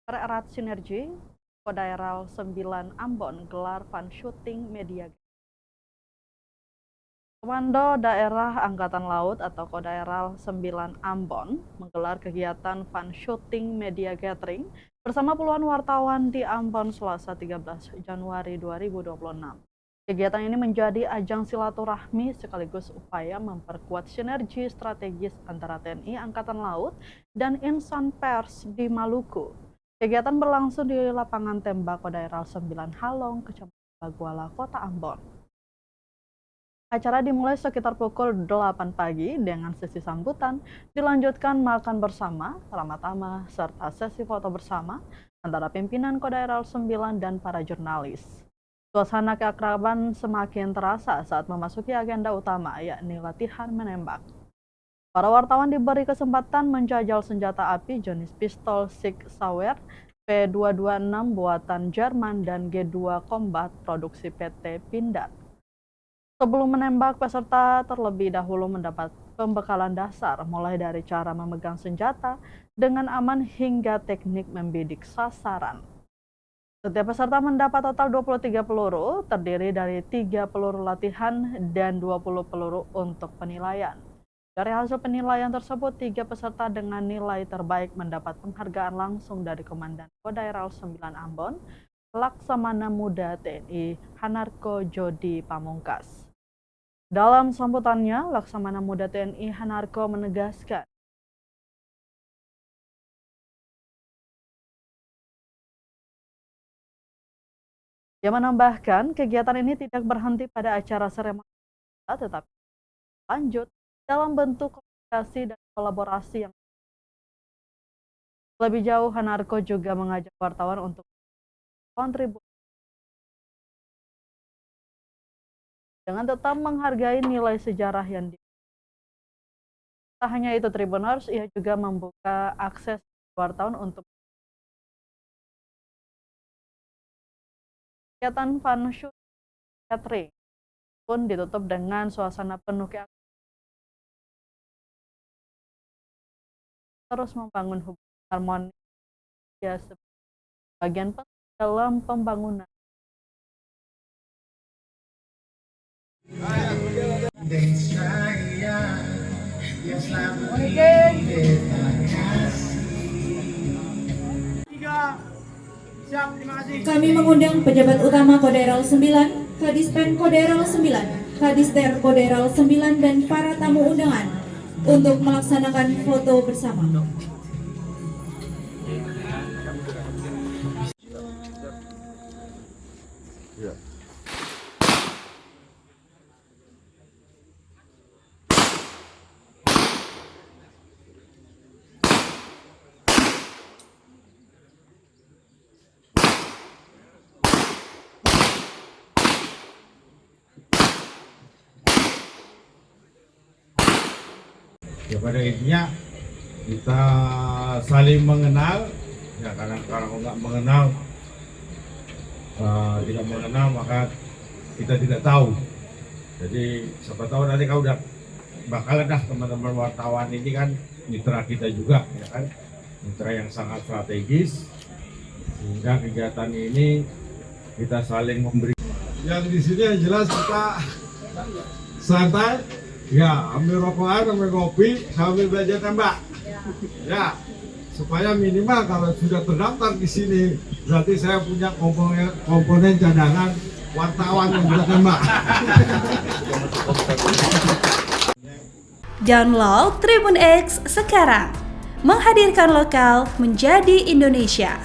Erat sinergi, Kodaeral 9 Ambon gelar fun shooting media. Komando Daerah Angkatan Laut atau Kodaeral 9 Ambon menggelar kegiatan fun shooting media gathering bersama puluhan wartawan di Ambon Selasa 13 Januari 2026. Kegiatan ini menjadi ajang silaturahmi sekaligus upaya memperkuat sinergi strategis antara TNI Angkatan Laut dan insan pers di Maluku. Kegiatan berlangsung di lapangan tembak Kodaeral 9 Halong, Kecamatan Baguala, Kota Ambon. Acara dimulai sekitar pukul 8 pagi dengan sesi sambutan, dilanjutkan makan bersama, ramah-tamah, serta sesi foto bersama antara pimpinan Kodaeral 9 dan para jurnalis. Suasana keakraban semakin terasa saat memasuki agenda utama, yakni latihan menembak. Para wartawan diberi kesempatan menjajal senjata api jenis pistol Sig Sauer P226 buatan Jerman dan G2 Combat produksi PT Pindad. Sebelum menembak, peserta terlebih dahulu mendapat pembekalan dasar, mulai dari cara memegang senjata dengan aman hingga teknik membidik sasaran. Setiap peserta mendapat total 23 peluru, terdiri dari 3 peluru latihan dan 20 peluru untuk penilaian. Dari hasil penilaian tersebut, 3 peserta dengan nilai terbaik mendapat penghargaan langsung dari Komandan Kodaeral 9 Ambon, Laksamana Muda TNI Hanarko Jody Pamungkas. Dalam sambutannya, Laksamana Muda TNI Hanarko menegaskan Dia menambahkan, kegiatan ini tidak berhenti pada acara seremoni, tetapi lanjut dalam bentuk komunikasi dan kolaborasi yang lebih jauh. Hanarko juga mengajak wartawan untuk kontribusi dengan tetap menghargai nilai sejarah yang Tak hanya itu, Tribuners, ia juga membuka akses wartawan untuk kegiatan fun shoot gathering pun ditutup dengan suasana penuh terus membangun hubungan harmonis ya bagian penting dalam pembangunan. Kami mengundang pejabat utama Kodaeral 9, Kadispen Kodaeral 9, Kadisder Kodaeral 9 dan para tamu undangan untuk melaksanakan foto bersama. Ya, pada intinya kita saling mengenal. Ya, karena kalau nggak mengenal, tidak mengenal, maka kita tidak tahu. Jadi siapa tahu nanti kau udah bakalan dah teman-teman wartawan ini kan mitra kita juga, ya kan, mitra yang sangat strategis, sehingga kegiatan ini kita saling memberi. Yang di sini yang jelas kita santai. Ya, ambil rokokan, ambil kopi, sambil belajar tembak. Ya, supaya minimal kalau sudah terdaftar di sini, berarti saya punya komponen cadangan wartawan yang bisa tembak. Download Tribun X sekarang, menghadirkan lokal menjadi Indonesia.